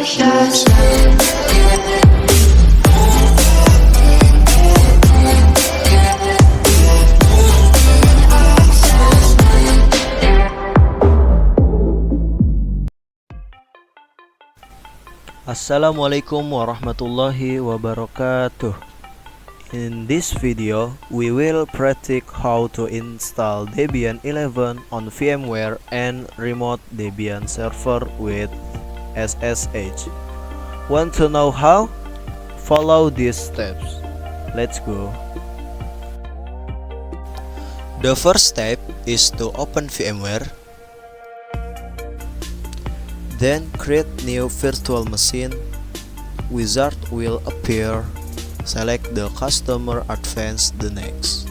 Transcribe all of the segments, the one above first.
precious. Assalamualaikum warahmatullahi wabarakatuh. In this video, we will practice how to install Debian 11 on VMware and remote Debian server with SSH. Want to know how? Follow these steps. Let's go. The first step is to open VMware. Then create new virtual machine. Wizard will appear. Select the customer advanced the next.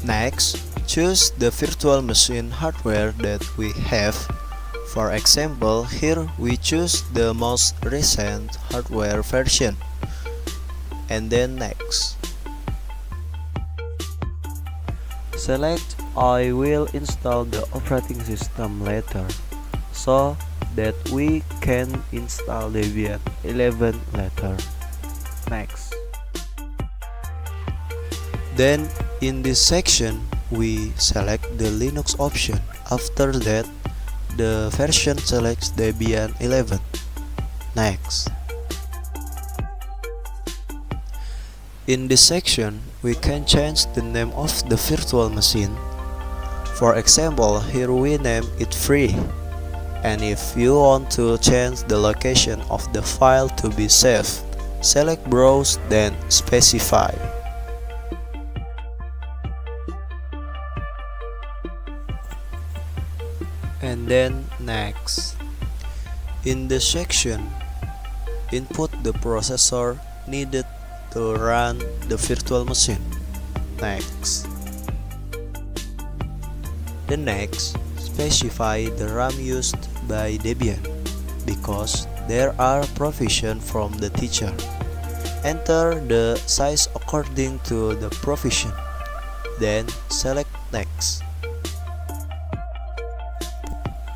Next, choose the virtual machine hardware that we have. For example, here we choose the most recent hardware version. And then next. Select I will install the operating system later, so that we can install Debian 11 later. Next. Then in this section we select the Linux option. After that the version selects Debian 11. Next. In this section we can change the name of the virtual machine. For example, here we name it free, and if you want to change the location of the file to be saved, select browse then specify. And then next. In the section, input the processor needed to run the virtual machine. Next. The next, specify the RAM used by Debian, because there are provisions from the teacher. Enter the size according to the provision, then select next.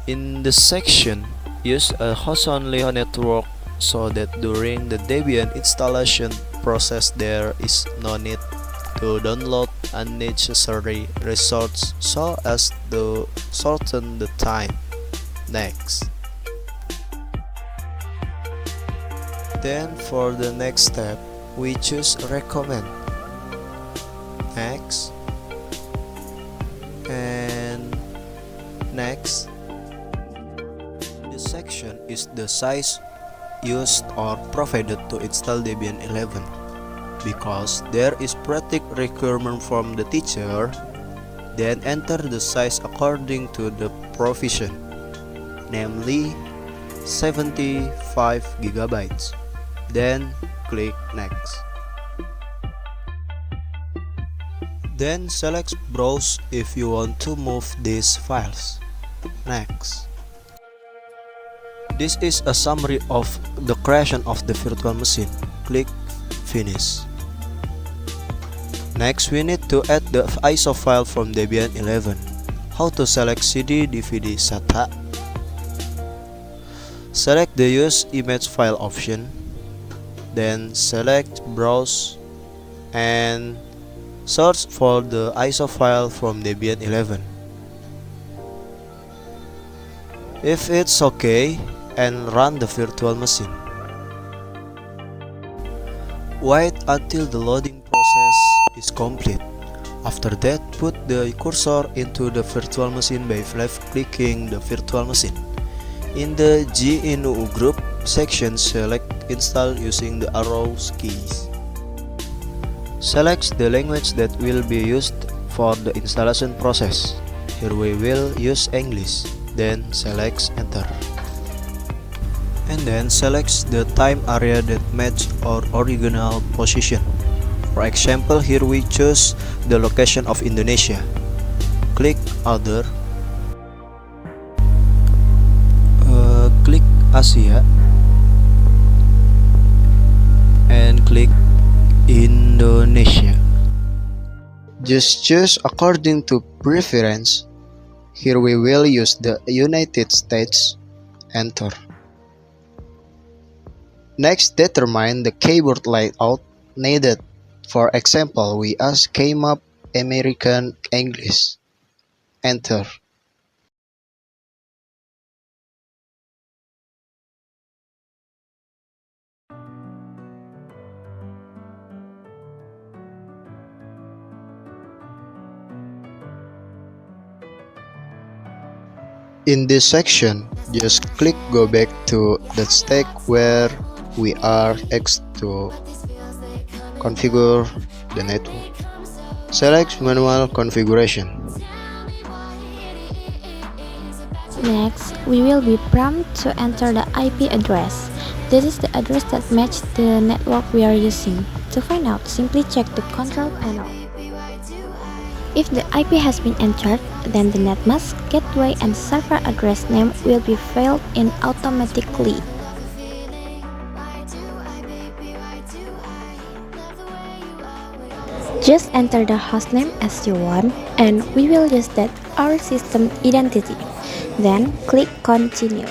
In the section, use a host-only network so that during the Debian installation process there is no need to download unnecessary resources so as to shorten the time. Next. Then for the next step, we choose recommend. Next. And next. This section is the size used or provided to install Debian 11. Because there is practical requirement from the teacher, then enter the size according to the provision, namely 75 GB. Then click next. Then select browse if you want to move these files. Next. This is a summary of the creation of the virtual machine. Click finish. Next, we need to add the ISO file from Debian 11. How to select CD, DVD, SATA? Select the Use Image File option. Then select Browse and search for the ISO file from Debian 11. If it's okay, and run the virtual machine. Wait until the loading process is complete. After that, put the cursor into the virtual machine by left-clicking the virtual machine. In the GNU group section, select Install using the arrow keys. Select the language that will be used for the installation process. Here we will use English. Then select Enter. And then select the time area that match our original position. For example, here we choose the location of Indonesia. Click Other. Click Asia. And click Indonesia. Just choose according to preference. Here we will use the United States. Enter. Next, determine the keyboard layout needed. For example, we ask KMAP American English. Enter. In this section, just click go back to the stack where we are asked to configure the network. Select manual configuration. Next, we will be prompted to enter the IP address. This is the address that matches the network we are using. To find out, simply check the control panel. If the IP has been entered, then the netmask, gateway, and server address name will be filled in automatically. Just enter the hostname as you want, and we will use that our system identity. Then click Continue.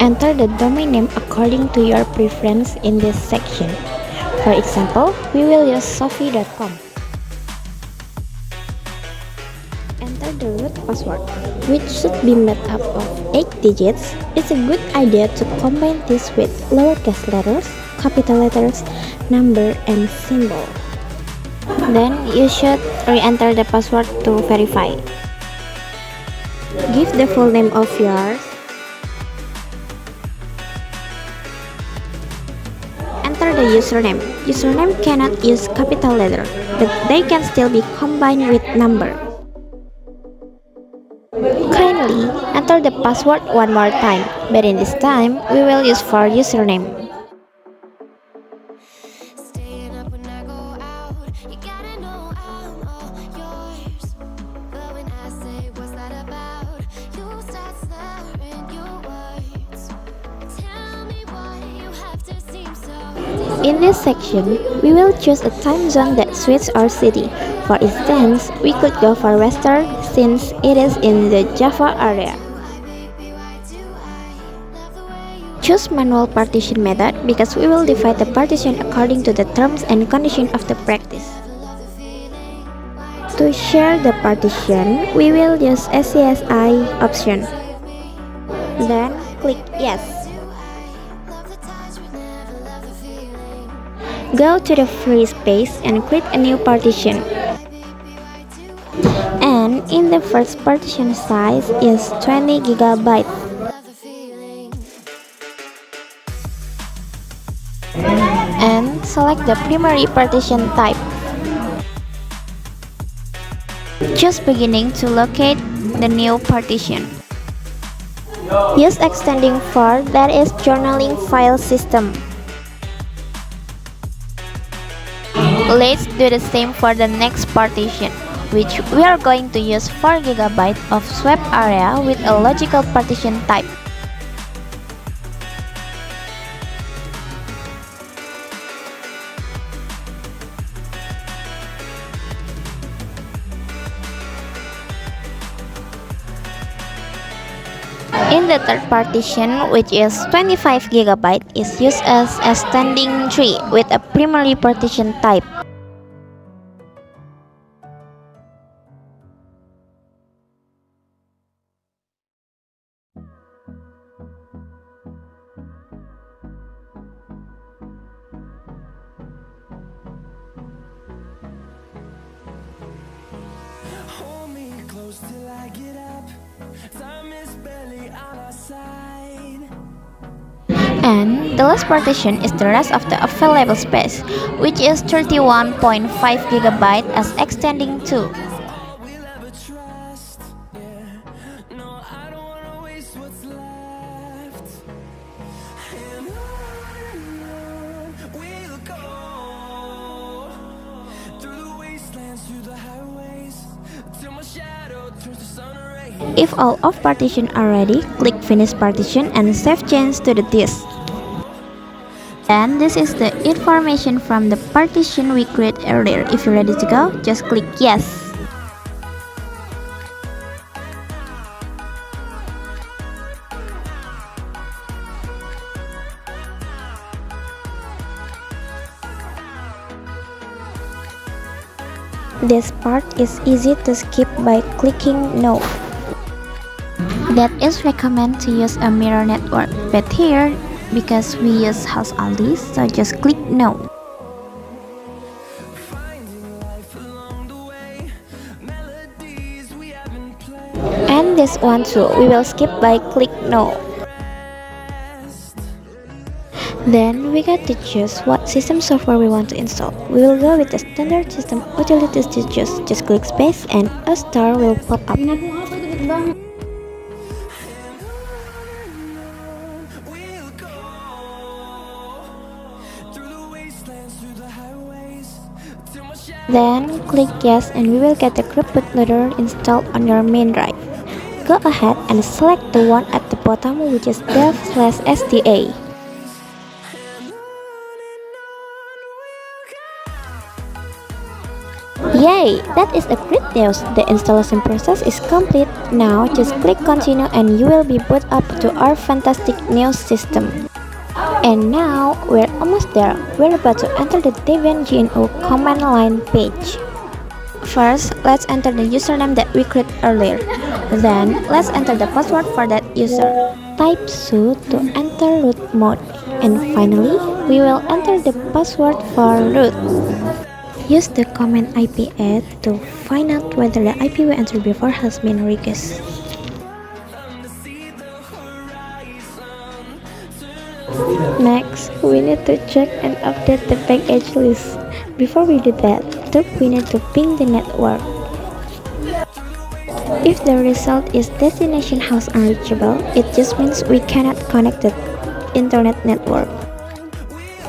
Enter the domain name according to your preference in this section. For example, we will use sophie.com. Enter the root password, which should be made up of 8 digits. It's a good idea to combine this with lowercase letters, capital letters, number, and symbol. Then you should re-enter the password to verify. Give the full name of yours. Enter the username. Username cannot use capital letter, but they can still be combined with number. Kindly enter the password one more time, but in this time, we will use for username. In this section, we will choose a time zone that suits our city. For instance, we could go for Western since it is in the Java area. Choose manual partition method because we will divide the partition according to the terms and conditions of the practice. To share the partition, we will use SCSI option. Then click Yes. Go to the free space and create a new partition. And in the first partition size is 20 GB. And select the primary partition type. Choose beginning to locate the new partition. Use extending for that is journaling file system. Let's do the same for the next partition, which we are going to use 4 GB of swap area with a logical partition type. In the third partition, which is 25 GB, is used as a standing tree with a primary partition type. Hold me close till I get up. Time is barely on our side. And the last partition is the rest of the available space, which is 31.5 GB as extending to. All we'll ever trust. Yeah. No, I don't wanna waste what's left. And on we'll go. Through the wastelands, through the highways, till my shadow turns to sun rays. If all of partition are ready, click Finish Partition and save change to the disk. And this is the information from the partition we created earlier. If you're ready to go, just click Yes. This part is easy to skip by clicking No. That is recommend to use a mirror network, but here, because we use house only, so just click No. And this one too, we will skip by click No. Then we got to choose what system software we want to install. We will go with the standard system utilities to choose. Just click space and a star will pop up. We'll go through the wastelands, through the highways, till my shadow. Then click yes and we will get the group bootloader installed on your main drive. Go ahead and select the one at the bottom, which is dev/SDA. Yay! That is a great news. The installation process is complete. Now just click continue and you will be booted up to our fantastic new system. And now we're almost there. We're about to enter the Debian GNU command line page. First, let's enter the username that we created earlier. Then, let's enter the password for that user. Type su to enter root mode. And finally, we will enter the password for root. Use the command IP add to find out whether the IP we entered before has been requested. Next, we need to check and update the package list. Before we do that, we need to ping the network. If the result is destination house unreachable, it just means we cannot connect the internet network.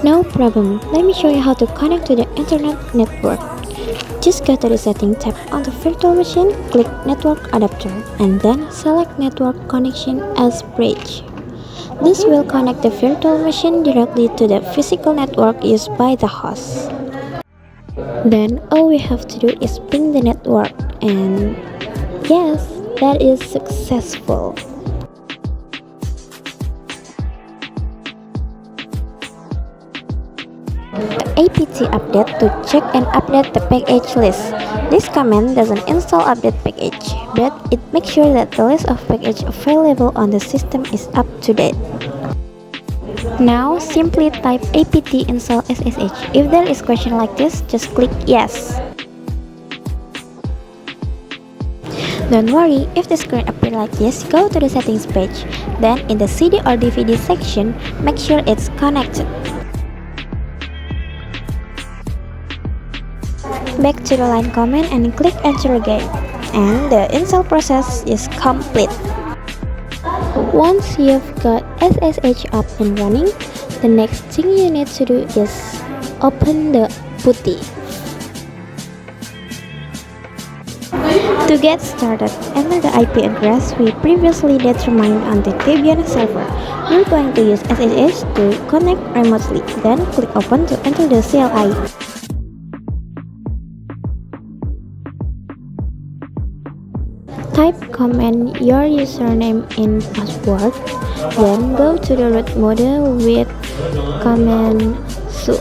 No problem, let me show you how to connect to the internet network. Just go to the setting tab on the virtual machine, click network adapter, and then select network connection as bridge. This will connect the virtual machine directly to the physical network used by the host. Then all we have to do is ping the network, and yes, that is successful. apt update to check and update the package list. This command doesn't install update package, but it makes sure that the list of package available on the system is up to date. Now simply type apt install ssh. If there is question like this, just click yes. Don't worry, if the screen appears like this, go to the settings page. Then in the CD or DVD section, make sure it's connected. Back to the line command and click enter again. And the install process is complete. Once you've got SSH up and running, the next thing you need to do is open the PuTTY. To get started, enter the IP address we previously determined on the Debian server. We're going to use SSH to connect remotely, then click open to enter the CLI. Type command your username and password, then go to the root mode with command su.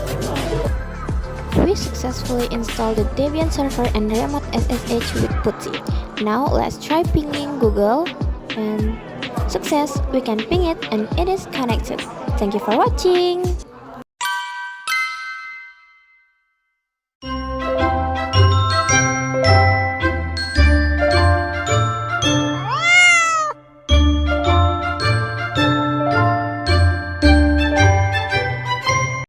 We successfully installed the Debian server and remote SSH with PuTTY. Now let's try pinging Google, and success, we can ping it and it is connected. Thank you for watching.